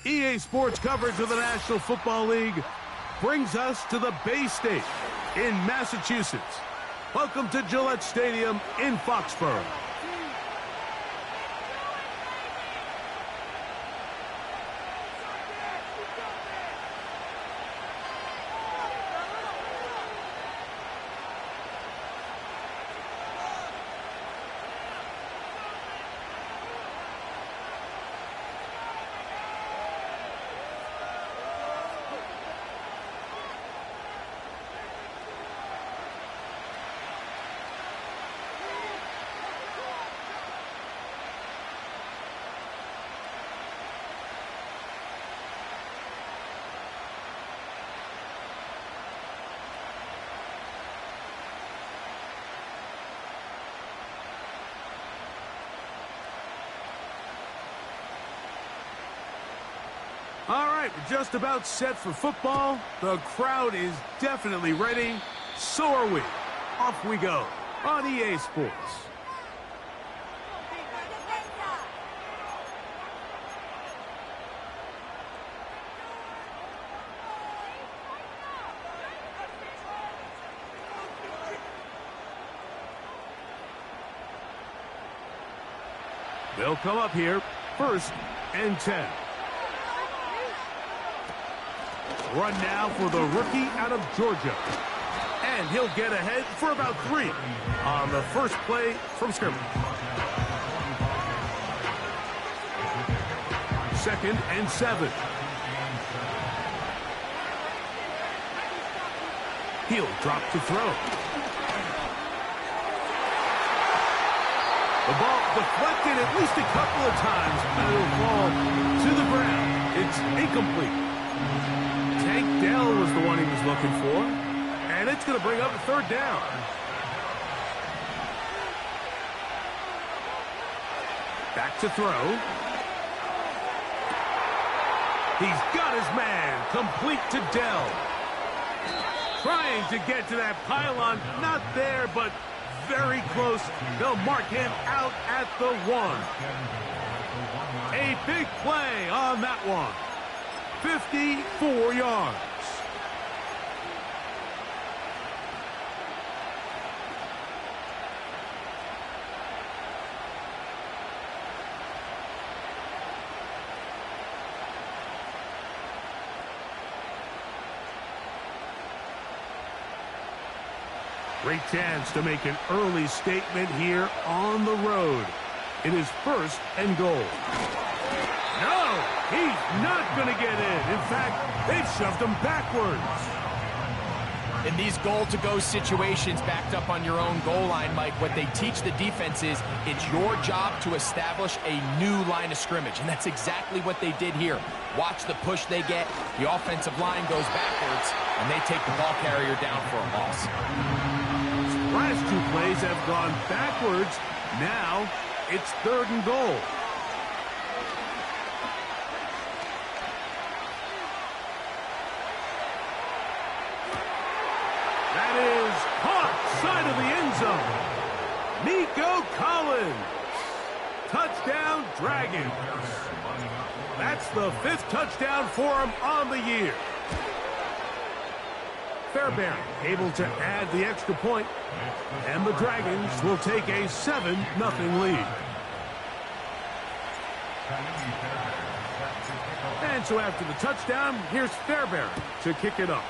EA Sports coverage of the National Football League brings us to the Bay State in Massachusetts. Welcome to Gillette Stadium in Foxborough. All right, we're just about set for football. The crowd is definitely ready. So are we. Off we go on EA Sports. They'll come up here, 1st and 10. Run now for the rookie out of Georgia. And he'll get ahead for about 3 on the first play from scrimmage. 2nd and 7. He'll drop to throw. The ball deflected at least a couple of times, and it'll fall to the ground. It's incomplete. Tank Dell was the one he was looking for, and it's going to bring up a 3rd down. Back to throw. He's got his man, complete to Dell. Trying to get to that pylon, not there, but very close. They'll mark him out at the 1. A big play on that one. 54 yards. Great chance to make an early statement here on the road. It is 1st and goal. No, he's not going to get in. In fact, they've shoved him backwards. In these goal-to-go situations backed up on your own goal line, Mike, what they teach the defense is it's your job to establish a new line of scrimmage, and that's exactly what they did here. Watch the push they get. The offensive line goes backwards, and they take the ball carrier down for a loss. Last 2 plays have gone backwards. Now it's 3rd and goal. That is caught side of the end zone. Nico Collins. Touchdown, Dragons. That's the 5th touchdown for him on the year. Fairbairn able to add the extra point, and the Dragons will take a 7-0 lead. And so after the touchdown, here's Fairbairn to kick it off.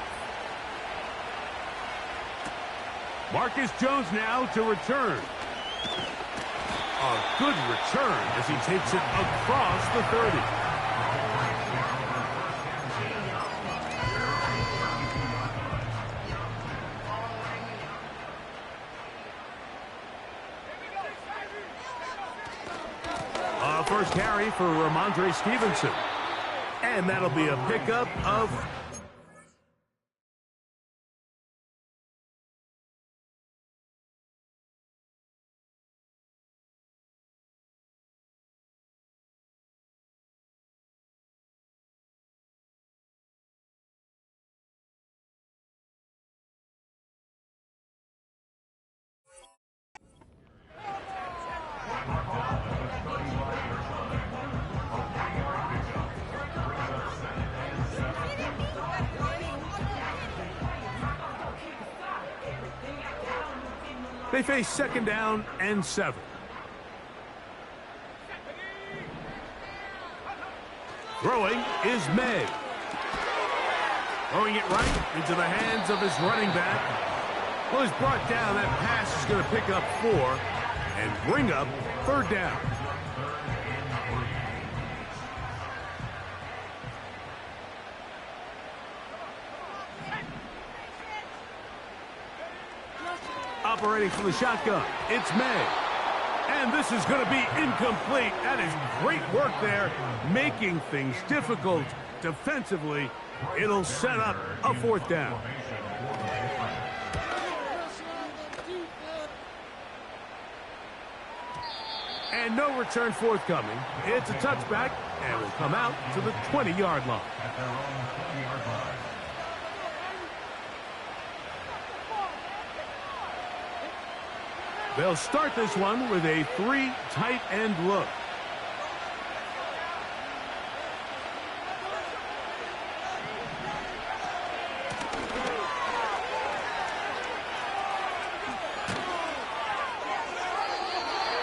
Marcus Jones now to return. A good return as he takes it across the 30. First carry for Ramondre Stevenson. And that'll be a pickup of They face 2nd down and 7. Throwing is May. Throwing it right into the hands of his running back. Well, he's brought down. That pass is going to pick up 4 and bring up 3rd down. Operating from the shotgun, it's May. And this is going to be incomplete. That is great work there, making things difficult defensively. It'll set up a 4th down. And no return forthcoming. It's a touchback, and will come out to the 20-yard line. They'll start this one with a 3 tight end look.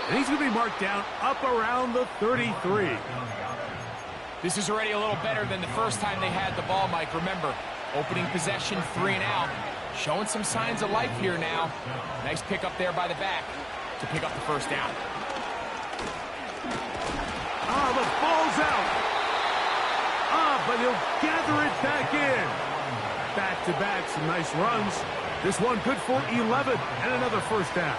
And he's going to be marked down up around the 33. This is already a little better than the first time they had the ball, Mike. Remember, opening possession, 3 and out. Showing some signs of life here now. Nice pick up there by the back to pick up the 1st down. The ball's out. But he'll gather it back in. Back-to-back, some nice runs. This one good for 11 and another 1st down.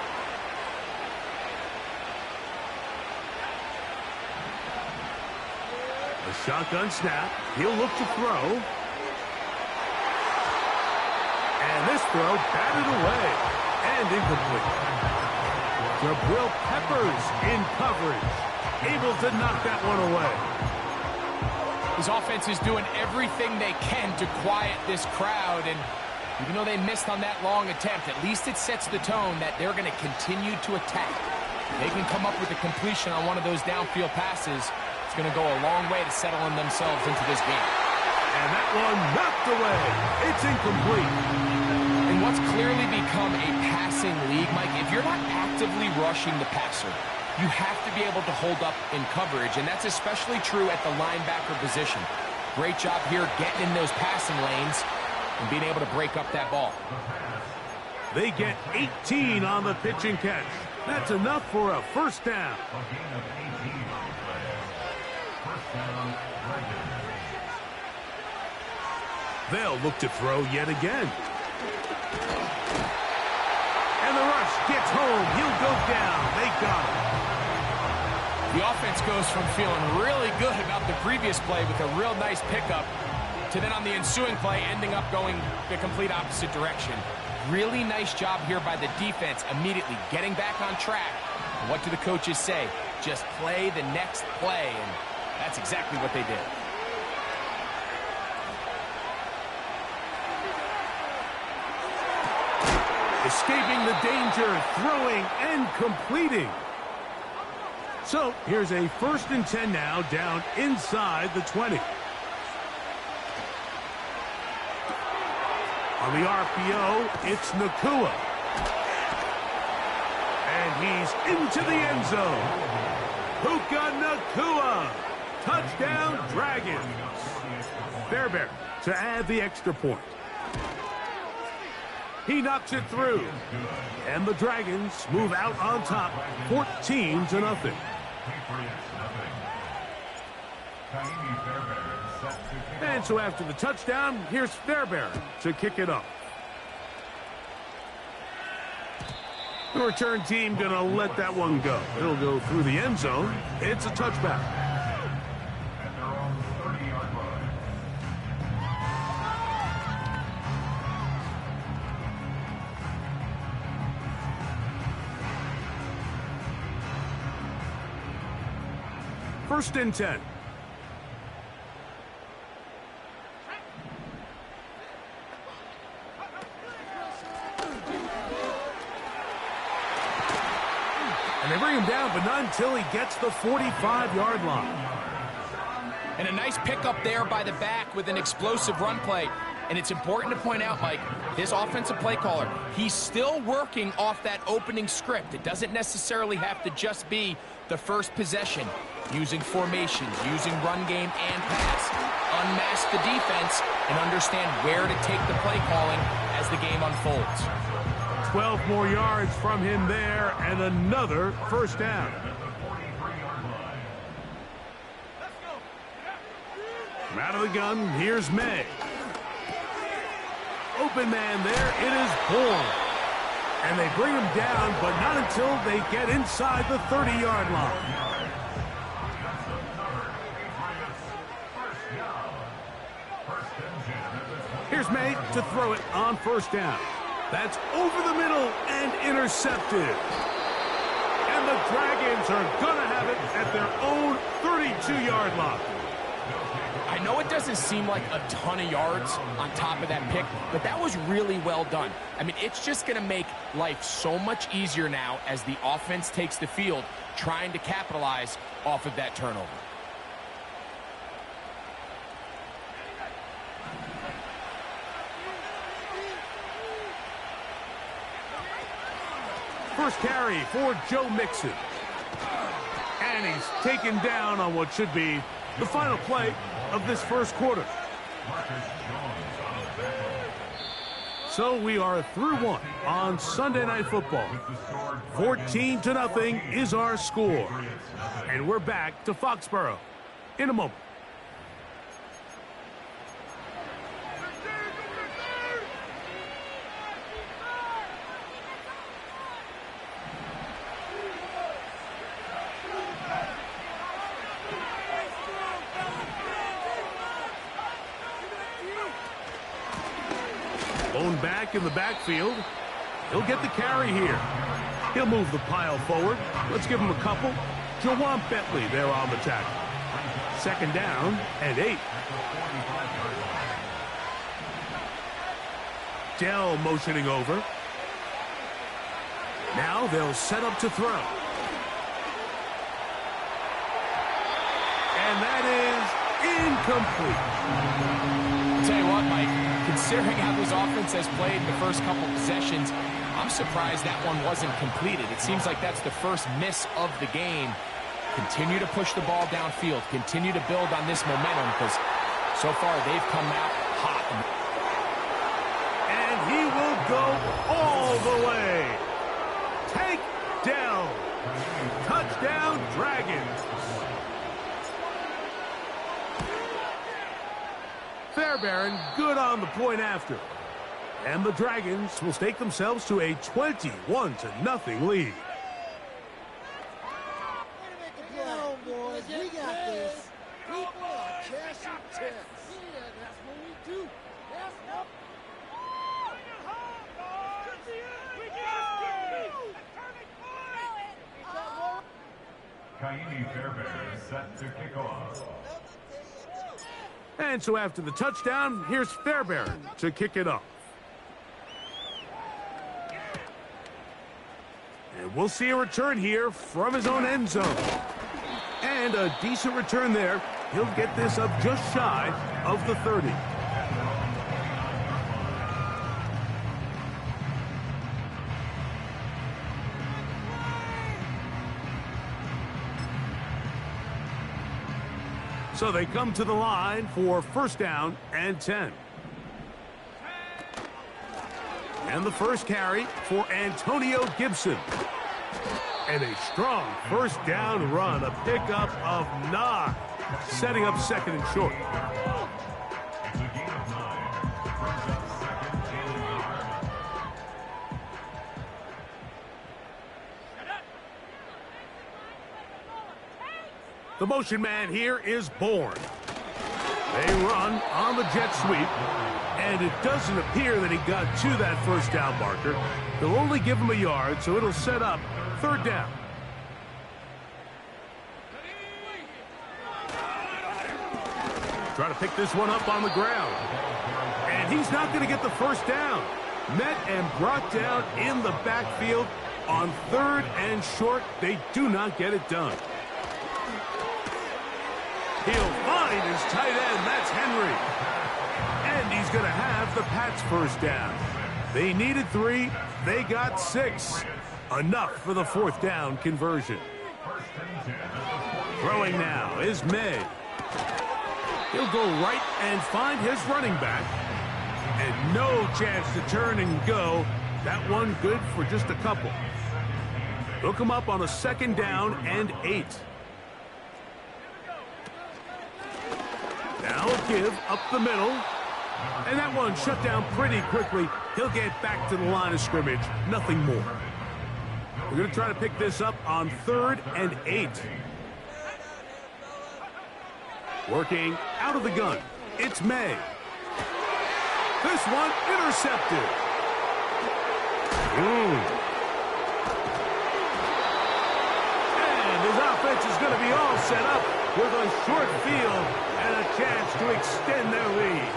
A shotgun snap. He'll look to throw. And this throw batted away and incomplete. Jabril Peppers in coverage, able to knock that one away. His offense is doing everything they can to quiet this crowd, and even though they missed on that long attempt, at least it sets the tone that they're going to continue to attack. They can come up with a completion on one of those downfield passes. It's going to go a long way to settling themselves into this game. And that one knocked away. It's incomplete. In what's clearly become a passing league, Mike, if you're not actively rushing the passer, you have to be able to hold up in coverage, and that's especially true at the linebacker position. Great job here getting in those passing lanes and being able to break up that ball. They get 18 on the pitch and catch. That's enough for a 1st down. They'll look to throw yet again. And the rush gets home. He'll go down. They got him. The offense goes from feeling really good about the previous play with a real nice pickup to then on the ensuing play ending up going the complete opposite direction. Really nice job here by the defense immediately getting back on track. And what do the coaches say? Just play the next play, and that's exactly what they did. Escaping the danger, throwing and completing. So here's a 1st and 10 now, down inside the 20. On the RPO, it's Nakua. And he's into the end zone. Puka Nakua. Touchdown, Dragons. Fairbairn to add the extra point. He knocks it through. And the Dragons move out on top, 14-0. And so after the touchdown, here's Fairbairn to kick it off. The return team going to let that one go. It'll go through the end zone. It's a touchback. First and 10. And they bring him down, but not until he gets the 45-yard line. And a nice pickup there by the back with an explosive run play. And it's important to point out, Mike, this offensive play caller, he's still working off that opening script. It doesn't necessarily have to just be the first possession. Using formations, using run game and pass. Unmask the defense and understand where to take the play calling as the game unfolds. 12 more yards from him there and another first down. From out of the gun, here's May. Open man there, it is Bourne. And they bring him down, but not until they get inside the 30-yard line. Here's May to throw it on first down. That's over the middle and intercepted. And the Dragons are going to have it at their own 32-yard line. I know it doesn't seem like a ton of yards on top of that pick, but that was really well done. I mean, it's just going to make life so much easier now as the offense takes the field, trying to capitalize off of that turnover. First carry for Joe Mixon. And he's taken down on what should be the final play of this first quarter. So we are through one on Sunday Night Football. 14-0 is our score. And we're back to Foxborough in a moment. Bone back in the backfield. He'll get the carry here. He'll move the pile forward. Let's give him a couple. Jawan Bentley there on the tackle. Second down and 8. Dell motioning over. Now they'll set up to throw. And that is incomplete. I'll tell you what, Mike. Considering how this offense has played in the first couple possessions, I'm surprised that one wasn't completed. It seems like that's the first miss of the game. Continue to push the ball downfield. Continue to build on this momentum because so far they've come out hot. And he will go all the way. Take down. Touchdown, Dragons. Fairbairn good on the point after. And the Dragons will stake themselves to a 21-0 lead. Come on, boys. We got this. People are cashing checks. Yeah, that's what we do. That's what Kaini Fairbairn is set to kick off. And so after the touchdown, here's Fairbairn to kick it off. And we'll see a return here from his own end zone. And a decent return there. He'll get this up just shy of the 30. So they come to the line for first down and 10. And the first carry for Antonio Gibson. And a strong first down run, a pickup of 9, setting up second and short. It's a gain of 9. Brings up second and yard. The motion man here is Bourne. They run on the jet sweep, and it doesn't appear that he got to that first down marker. They'll only give him a yard, so it'll set up third down. Try to pick this one up on the ground. And he's not going to get the first down. Met and brought down in the backfield on third and short. They do not get it done. He'll find his tight end. That's Henry. And he's going to have the Pats first down. They needed 3. They got 6. Enough for the 4th down conversion. Throwing now is May. He'll go right and find his running back. And no chance to turn and go. That one good for just a couple. Hook him up on a 2nd down and 8. Now a give up the middle. And that one shut down pretty quickly. He'll get back to the line of scrimmage. Nothing more. We're going to try to pick this up on 3rd and 8. Working out of the gun. It's May. This one intercepted. And his offense is going to be all set up with a short field and a chance to extend their lead.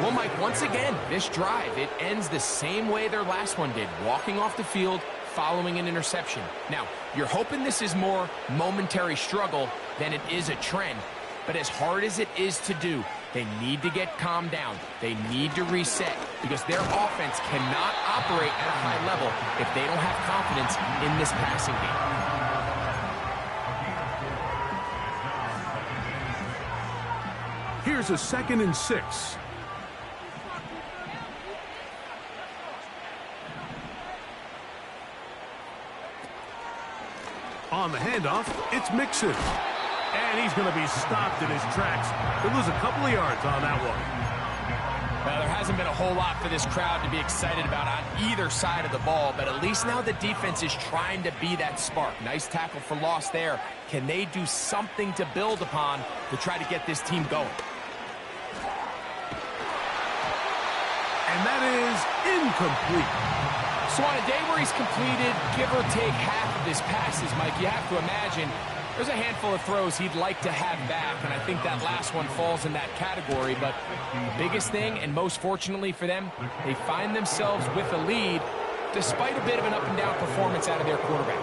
Well, Mike, once again, this drive, it ends the same way their last one did, walking off the field, following an interception. Now, you're hoping this is more momentary struggle than it is a trend, but as hard as it is to do, they need to get calmed down. They need to reset because their offense cannot operate at a high level if they don't have confidence in this passing game. Here's a 2nd and 6. On the handoff, it's Mixon. And he's going to be stopped in his tracks. He'll lose a couple of yards on that one. Well, there hasn't been a whole lot for this crowd to be excited about on either side of the ball, but at least now the defense is trying to be that spark. Nice tackle for loss there. Can they do something to build upon to try to get this team going? And that is incomplete. So on a day where he's completed, give or take half of his passes, Mike, you have to imagine there's a handful of throws he'd like to have back, and I think that last one falls in that category. But the biggest thing, and most fortunately for them, they find themselves with a lead despite a bit of an up-and-down performance out of their quarterback.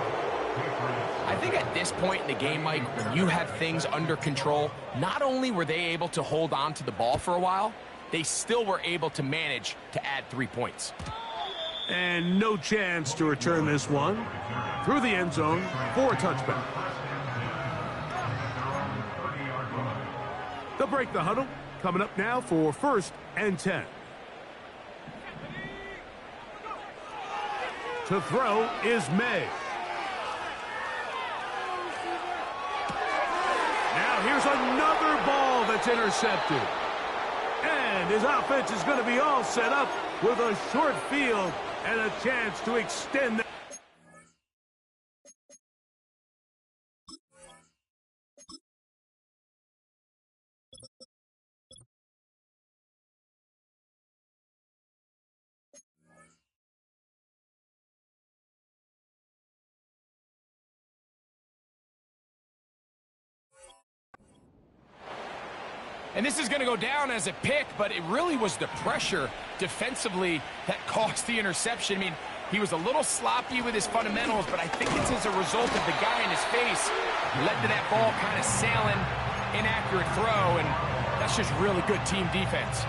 I think at this point in the game, Mike, when you have things under control, not only were they able to hold on to the ball for a while, they still were able to manage to add 3 points. And no chance to return this one through the end zone for a touchback. They'll break the huddle. Coming up now for 1st and 10. To throw is May. Now here's another ball that's intercepted. And his offense is going to be all set up with a short field and a chance to extend. And this is going to go down as a pick, but it really was the pressure defensively that caused the interception. I mean, he was a little sloppy with his fundamentals, but I think it's as a result of the guy in his face led to that ball kind of sailing, inaccurate throw, and that's just really good team defense.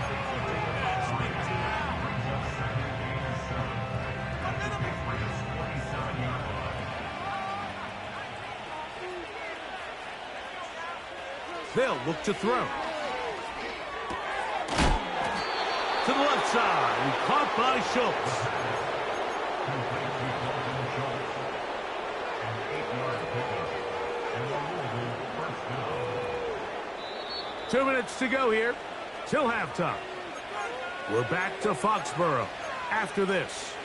They'll look to throw. To the left side, caught by Schultz. 2 minutes to go here till halftime. We're back to Foxborough after this.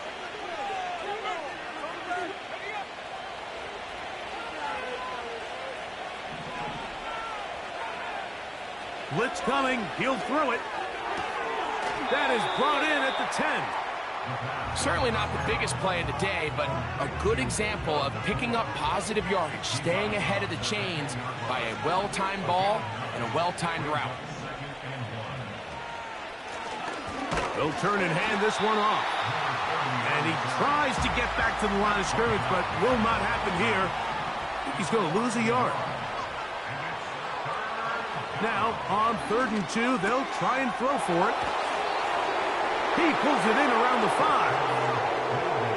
Blitz coming, he'll throw it. That is brought in at the 10. Certainly not the biggest play of the day, but a good example of picking up positive yardage, staying ahead of the chains by a well-timed ball and a well-timed route. They'll turn and hand this one off. And he tries to get back to the line of scrimmage, but will not happen here. I think he's going to lose a yard. Now, on 3rd and 2, they'll try and throw for it. He pulls it in around the 5.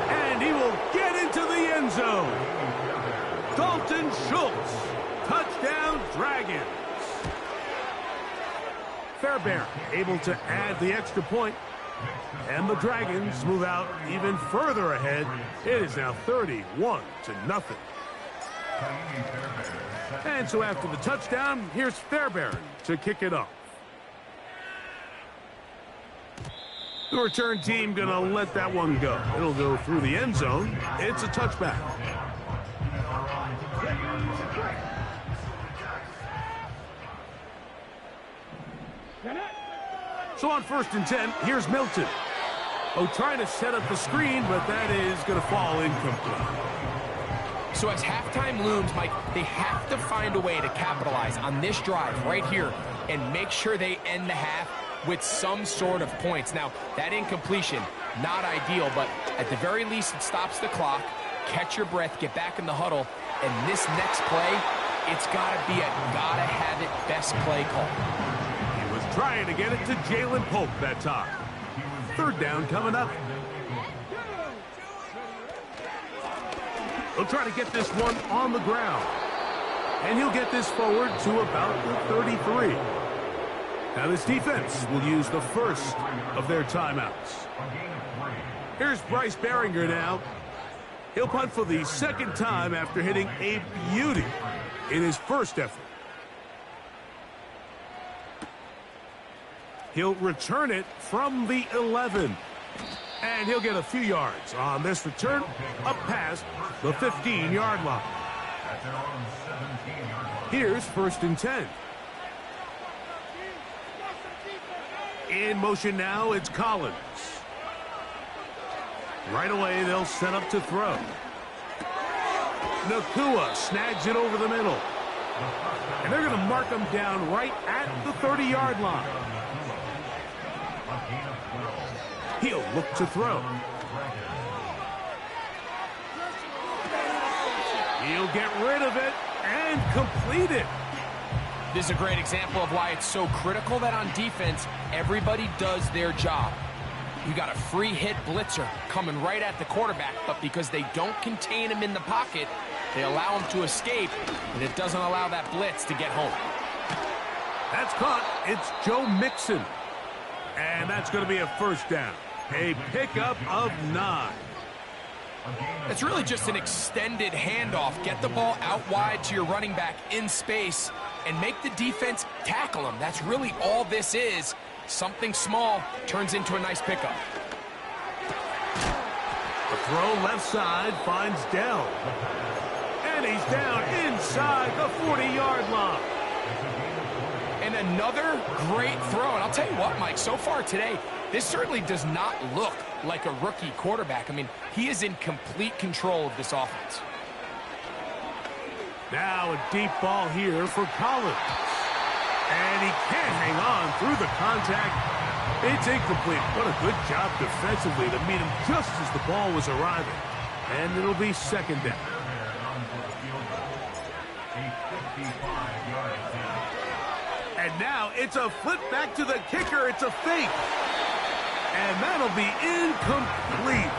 And he will get into the end zone. Dalton Schultz. Touchdown, Dragons. Fairbairn able to add the extra point. And the Dragons move out even further ahead. It is now 31-0. And so after the touchdown, here's Fairbairn to kick it off. The return team going to let that one go. It'll go through the end zone. It's a touchback. So on 1st and 10, here's Milton. Oh, trying to set up the screen, but that is going to fall incomplete. So as halftime looms, Mike, they have to find a way to capitalize on this drive right here and make sure they end the half with some sort of points. Now, that incompletion, not ideal, but at the very least, it stops the clock. Catch your breath, get back in the huddle, and this next play, it's got to be a gotta-have-it best play call. He was trying to get it to Jalen Pope that time. 3rd down coming up. He'll try to get this one on the ground. And he'll get this forward to about the 33. Now this defense will use the first of their timeouts. Here's Bryce Behringer now. He'll punt for the 2nd time after hitting a beauty in his first effort. He'll return it from the 11. And he'll get a few yards on this return up past the 15-yard line. Here's 1st and 10. In motion now, it's Collins. Right away, they'll set up to throw. Nakua snags it over the middle. And they're going to mark him down right at the 30-yard line. He'll look to throw. He'll get rid of it and complete it. This is a great example of why it's so critical that on defense, everybody does their job. You got a free hit blitzer coming right at the quarterback, but because they don't contain him in the pocket, they allow him to escape, and it doesn't allow that blitz to get home. That's caught. It's Joe Mixon. And that's going to be a 1st down. A pickup of 9. It's really just an extended handoff. Get the ball out wide to your running back in space and make the defense tackle him. That's really all this is. Something small turns into a nice pickup. The throw left side finds Dell. And he's down inside the 40-yard line. And another great throw. And I'll tell you what, Mike, so far today, this certainly does not look like a rookie quarterback. I mean, he is in complete control of this offense. Now a deep ball here for Collins. And he can't hang on through the contact. It's incomplete. What a good job defensively to meet him just as the ball was arriving. And it'll be 2nd down. And now it's a flip back to the kicker. It's a fake. And that'll be incomplete.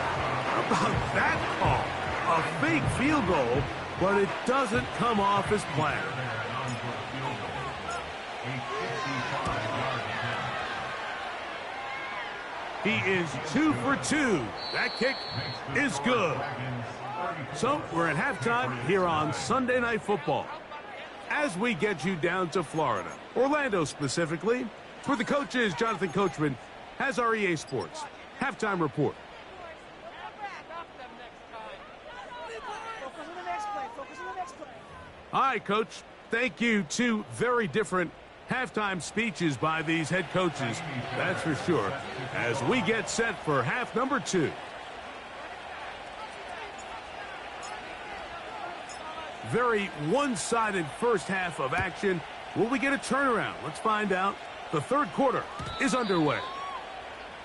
How about that call? A fake field goal, but it doesn't come off as planned. He is 2 for 2. That kick is good. So we're at halftime here on Sunday Night Football. As we get you down to Florida, Orlando specifically, for the coaches, Jonathan Coachman has our EA Sports halftime report. All right, Coach. Thank you. 2 very different halftime speeches by these head coaches, that's for sure, as we get set for half number 2. Very one-sided first half of action. Will we get a turnaround? Let's find out. The 3rd quarter is underway.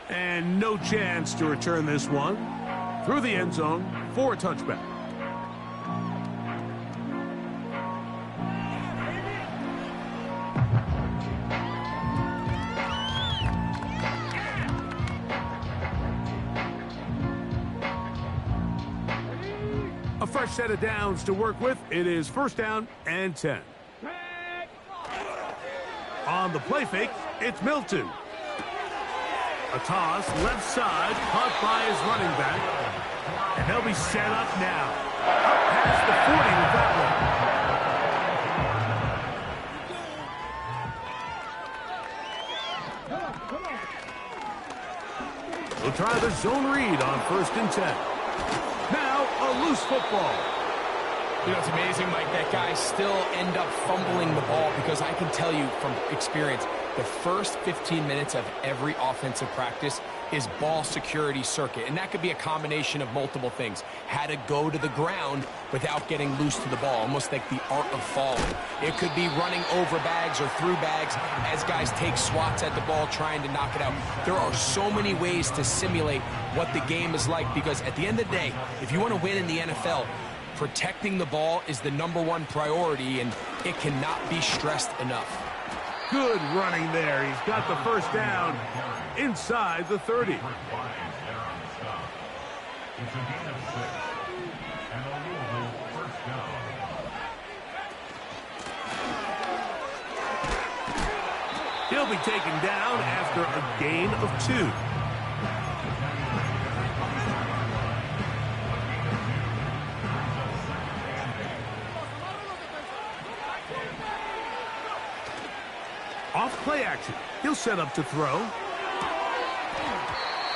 And no chance to return this one through the end zone for a touchback. fresh set of downs to work with. It is first down and 10. On the play fake, it's Milton. A toss, left side, caught by his running back. And they'll be set up now. Up past the 40 with that one. We'll try the zone read on first and 10. Now, a loose football. You know, it's amazing, Mike, that guys still end up fumbling the ball because I can tell you from experience, the first 15 minutes of every offensive practice is ball security circuit, and that could be a combination of multiple things. How to go to the ground without getting loose to the ball, almost like the art of falling. It could be running over bags or through bags as guys take swats at the ball trying to knock it out. There are so many ways to simulate what the game is like because at the end of the day, if you want to win in the NFL, protecting the ball is the #1 priority, and it cannot be stressed enough. Good running there. He's got the first down inside the 30. It's a gain of 6. And a Louisville first down. He'll be taken down after a gain of 2. Off play action. He'll set up to throw.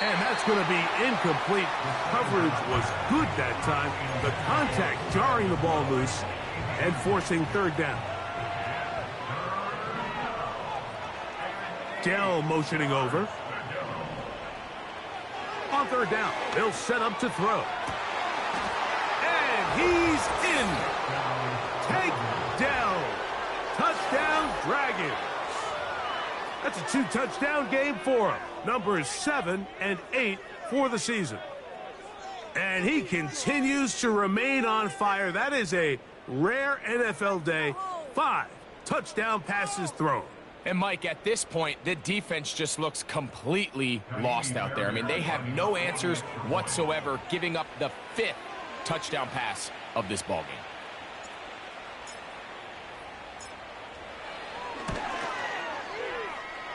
And that's going to be incomplete. Coverage was good that time. The contact jarring the ball loose and forcing third down. Dell motioning over. On third down, they'll set up to throw. And he's in. Take Dell. Touchdown, Dragons. That's a 2-touchdown game for him. Numbers 7 and 8 for the season. And he continues to remain on fire. That is a rare NFL day. 5 touchdown passes thrown. And, Mike, at this point, the defense just looks completely lost out there. I mean, they have no answers whatsoever, giving up the 5th touchdown pass of this ballgame.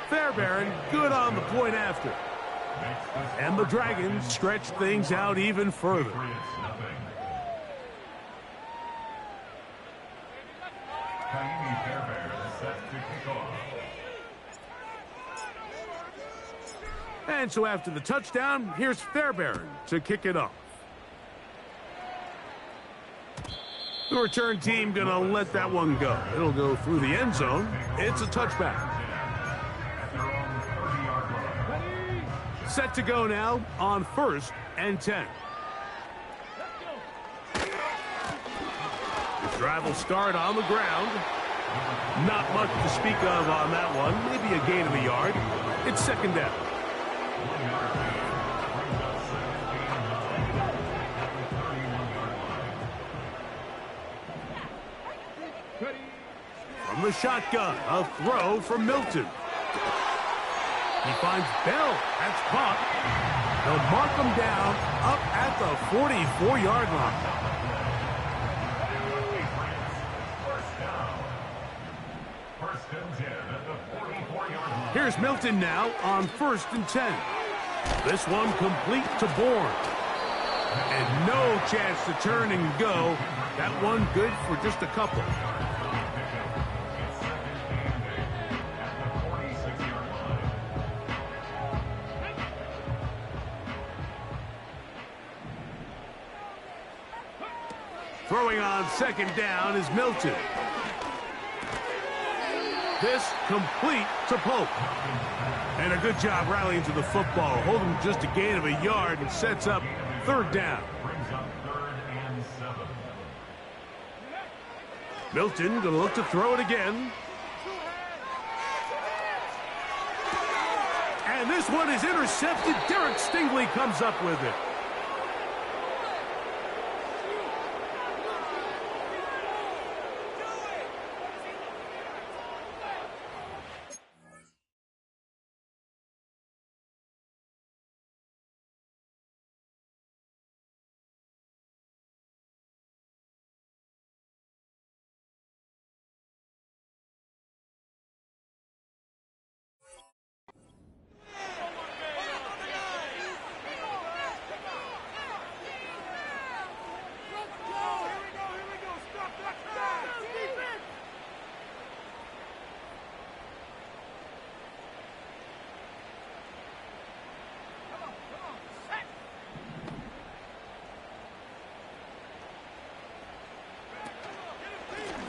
Fairbairn good on the point after. And the Dragons stretch things out even further. And so after the touchdown, here's Fairbairn to kick it off. The return team gonna let that one go. It'll go through the end zone. It's a touchback. Set to go now on first and 10. The drive will start on the ground. Not much to speak of on that one. Maybe a gain of a yard. It's second down. From the shotgun, a throw from Milton. He finds Bell. That's caught. They'll mark him down up at the 44-yard line. Here's Milton now on first and 10. This one complete to Bourne. And no chance to turn and go. That one good for just a couple. Throwing on second down is Milton. This complete to Pope. And a good job rallying to the football. Holding just a gain of a yard and sets up third down. Milton going to look to throw it again. And this one is intercepted. Derek Stingley comes up with it.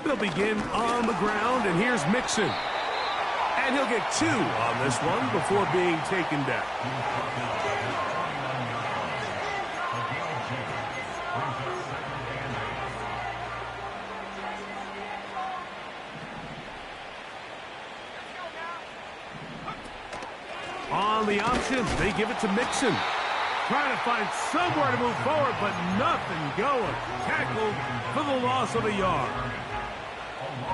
They'll begin on the ground, and here's Mixon. And he'll get 2 on this one before being taken down. On the option, they give it to Mixon. Trying to find somewhere to move forward, but nothing going. Tackled for the loss of a yard.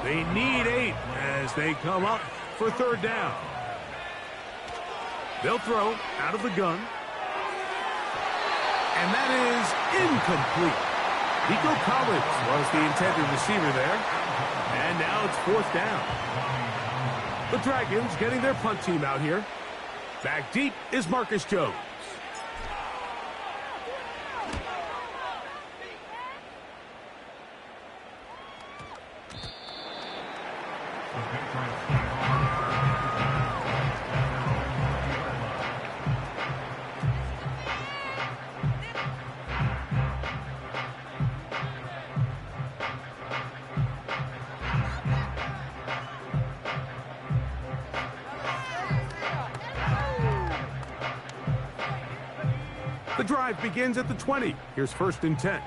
They need 8 as they come up for 3rd down. They'll throw out of the gun. And that is incomplete. Nico Collins was the intended receiver there. And now it's 4th down. The Dragons getting their punt team out here. Back deep is Marcus Jones. The drive begins at the 20. Here's 1st and 10.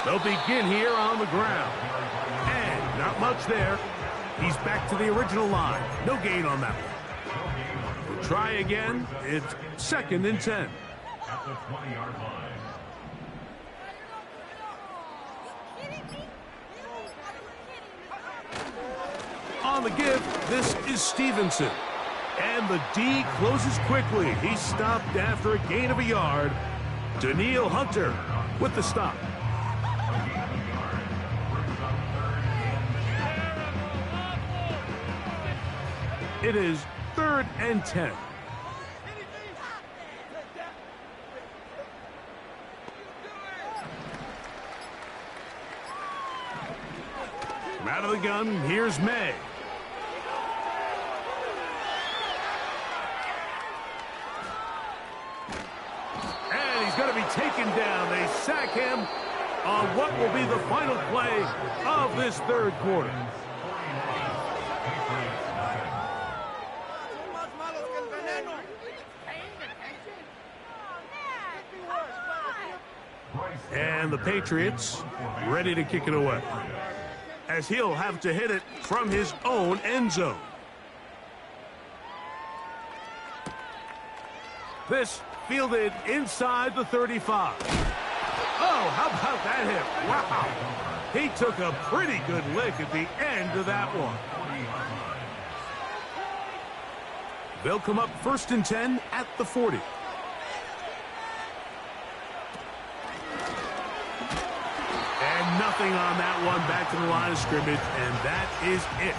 They'll begin here on the ground. And not much there. He's back to the original line. No gain on that one. We'll try again. It's 2nd and 10. At the 20-yard line. On the give, this is Stevenson. And the D closes quickly. He stopped after a gain of a yard. Daniil Hunter with the stop. It is 3rd and 10. From out of the gun, here's May. And he's going to be taken down. They sack him on what will be the final play of this 3rd quarter. And the Patriots ready to kick it away, as he'll have to hit it from his own end zone. This fielded inside the 35. Oh, how about that hit? Wow. He took a pretty good lick at the end of that one. They'll come up 1st and 10 at the 40. And nothing on that one, back to the line of scrimmage, and that is it.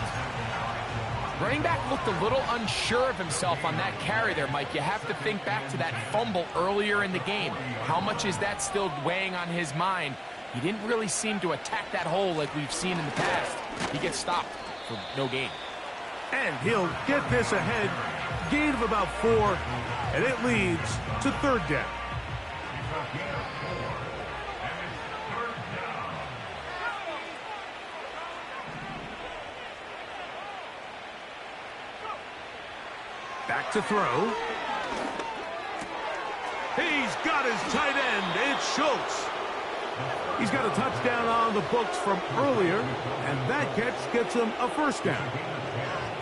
Running back looked a little unsure of himself on that carry there, Mike. You have to think back to that fumble earlier in the game. How much is that still weighing on his mind? He didn't really seem to attack that hole like we've seen in the past. He gets stopped for no gain. And he'll get this ahead. Gain of about 4, and it leads to 3rd down. Back to throw. He's got his tight end. It's Schultz. He's got a touchdown on the books from earlier, and that catch gets him a 1st down.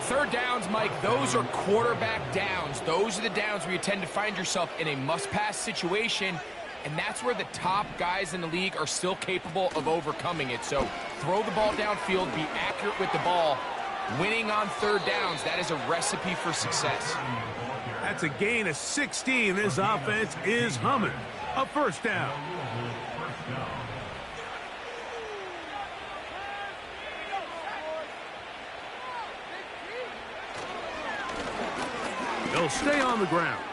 3rd downs, Mike, those are quarterback downs. Those are the downs where you tend to find yourself in a must-pass situation, and that's where the top guys in the league are still capable of overcoming it. So throw the ball downfield, be accurate with the ball. Winning on 3rd downs, that is a recipe for success. That's a gain of 16. This offense is humming. A 1st down. They'll stay on the ground.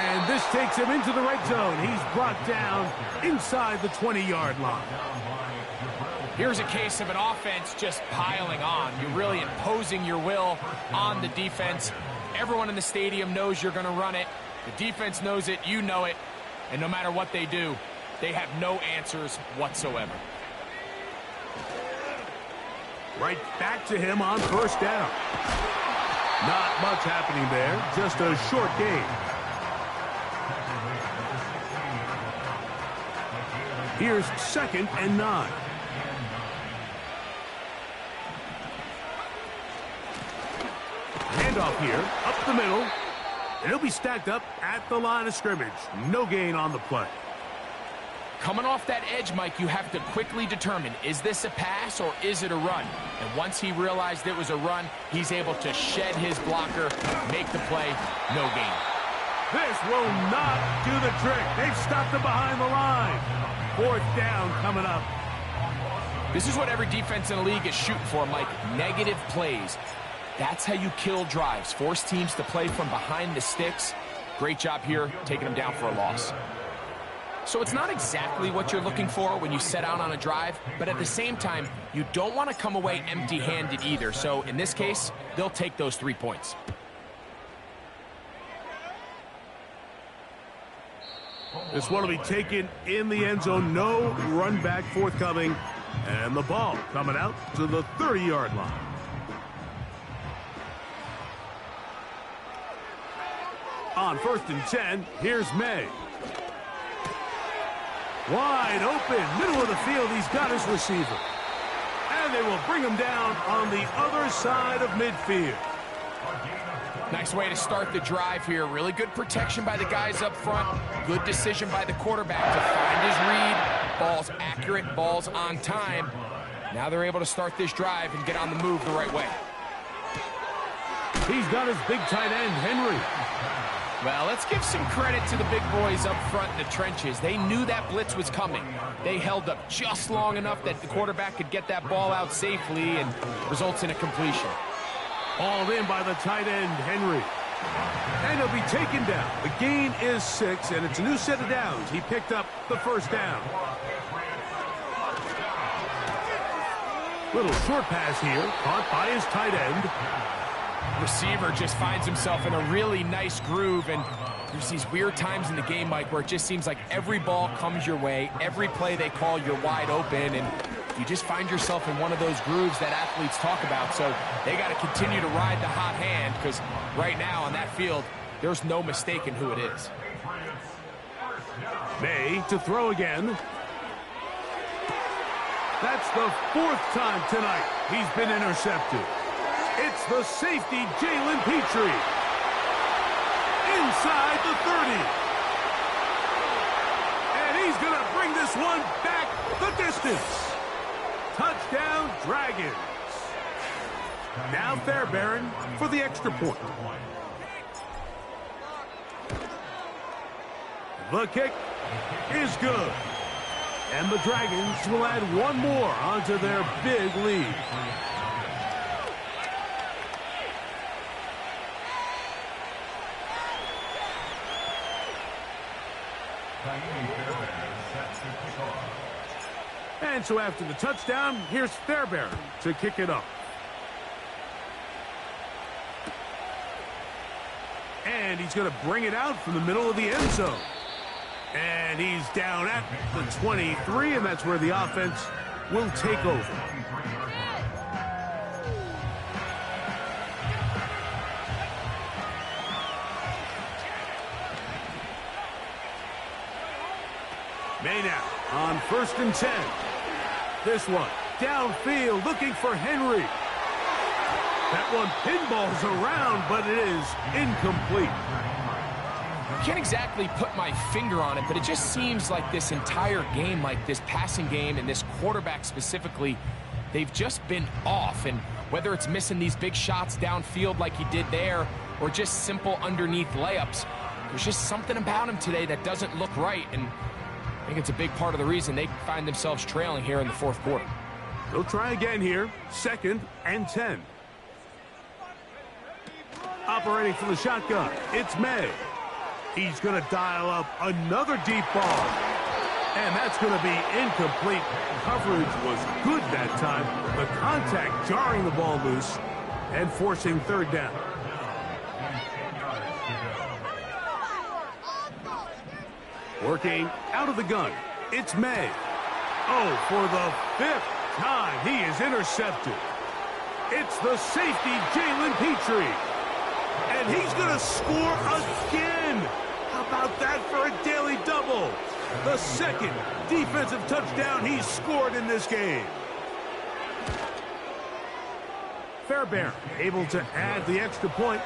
And this takes him into the red zone. He's brought down inside the 20-yard line. Here's a case of an offense just piling on. You're really imposing your will on the defense. Everyone in the stadium knows you're going to run it. The defense knows it. You know it. And no matter what they do, They have no answers whatsoever. Right back to him on first down. Not much happening there, just a short gain. Here's 2nd and 9. Handoff here, up the middle. And he'll be stacked up at the line of scrimmage. No gain on the play. Coming off that edge, Mike, you have to quickly determine, is this a pass or is it a run? And once he realized it was a run, he's able to shed his blocker, make the play, no gain. This will not do the trick. They've stopped him behind the line. 4th down coming up. This is what every defense in the league is shooting for, Mike. Negative plays. That's how you kill drives. Force teams to play from behind the sticks. Great job here, taking them down for a loss. So it's not exactly what you're looking for when you set out on a drive, but at the same time, you don't want to come away empty-handed either. So in this case, they'll take those 3 points. This one will be taken in the end zone. No run back forthcoming. And the ball coming out to the 30-yard line. On 1st and 10, here's May. Wide open, middle of the field, he's got his receiver. And they will bring him down on the other side of midfield. Nice way to start the drive here. Really good protection by the guys up front. Good decision by the quarterback to find his read. Ball's accurate, ball's on time. Now they're able to start this drive and get on the move the right way. He's got his big tight end, Henry. Well, let's give some credit to the big boys up front in the trenches. They knew that blitz was coming. They held up just long enough that the quarterback could get that ball out safely and results in a completion. Hauled in by the tight end, Henry. And he'll be taken down. The gain is 6, and it's a new set of downs. He picked up the 1st down. Little short pass here, caught by his tight end. Receiver just finds himself in a really nice groove, and there's these weird times in the game, Mike, where it just seems like every ball comes your way, every play they call, you're wide open, and you just find yourself in one of those grooves that athletes talk about. So they got to continue to ride the hot hand, because right now on that field, there's no mistaking who it is. May to throw again. That's the 4th time tonight he's been intercepted. It's the safety, Jalen Petrie. Inside the 30. And he's going to bring this one back the distance. Touchdown, Dragons. Now Fairbairn for the extra point. The kick is good. And the Dragons will add one more onto their big lead. And so after the touchdown, here's Fairbairn to kick it up. And he's going to bring it out from the middle of the end zone. And he's down at the 23, and that's where the offense will take over. May now on 1st and 10. This one downfield looking for Henry. That one pinballs around, but it is incomplete. I can't exactly put my finger on it, but it just seems like this entire game, like this passing game and this quarterback specifically, they've just been off. And whether it's missing these big shots downfield like he did there or just simple underneath layups, there's just something about him today that doesn't look right. And I think it's a big part of the reason they find themselves trailing here in the 4th quarter. They'll try again here. 2nd and 10. Operating from the shotgun, it's May. He's going to dial up another deep ball. And that's going to be incomplete. Coverage was good that time. The contact jarring the ball loose and forcing 3rd down. Working out of the gun. It's May. Oh, for the 5th time, he is intercepted. It's the safety, Jalen Petrie. And he's going to score again. How about that for a daily double? The second defensive touchdown he's scored in this game. Fairbairn able to add the extra point.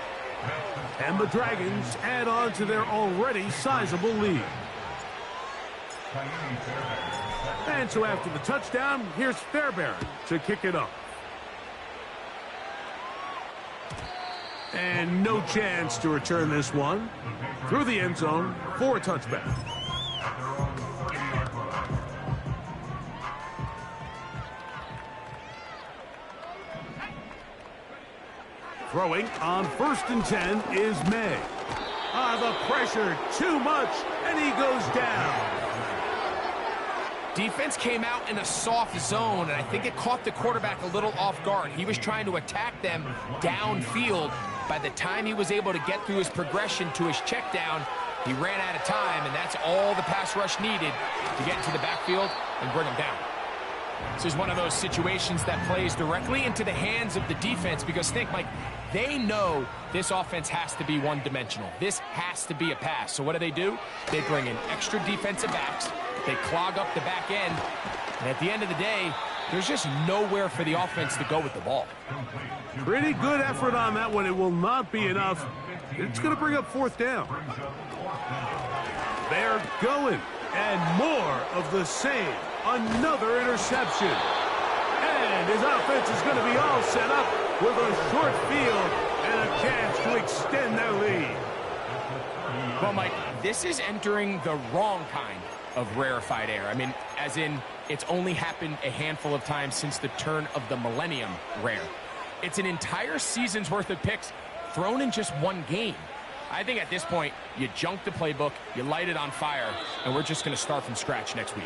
And the Dragons add on to their already sizable lead. And so after the touchdown, here's Fairbairn to kick it up. And no chance to return this one. Through the end zone for a touchback. Throwing on 1st and 10 is May. The pressure, too much, and he goes down. Defense came out in a soft zone, and I think it caught the quarterback a little off guard. He was trying to attack them downfield. By the time he was able to get through his progression to his check down, he ran out of time, and that's all the pass rush needed to get into the backfield and bring him down. This is one of those situations that plays directly into the hands of the defense because, think, Mike, they know this offense has to be one-dimensional. This has to be a pass. So what do? They bring in extra defensive backs. They clog up the back end. And at the end of the day, there's just nowhere for the offense to go with the ball. Pretty good effort on that one. It will not be enough. It's going to bring up 4th down. They're going. And more of the same. Another interception. And his offense is going to be all set up with a short field and a chance to extend their lead. Well, Mike, this is entering the wrong kind of rarefied air. I mean, as in, it's only happened a handful of times since the turn of the millennium rare. It's an entire season's worth of picks thrown in just one game. I think at this point, you junk the playbook, you light it on fire, and we're just going to start from scratch next week.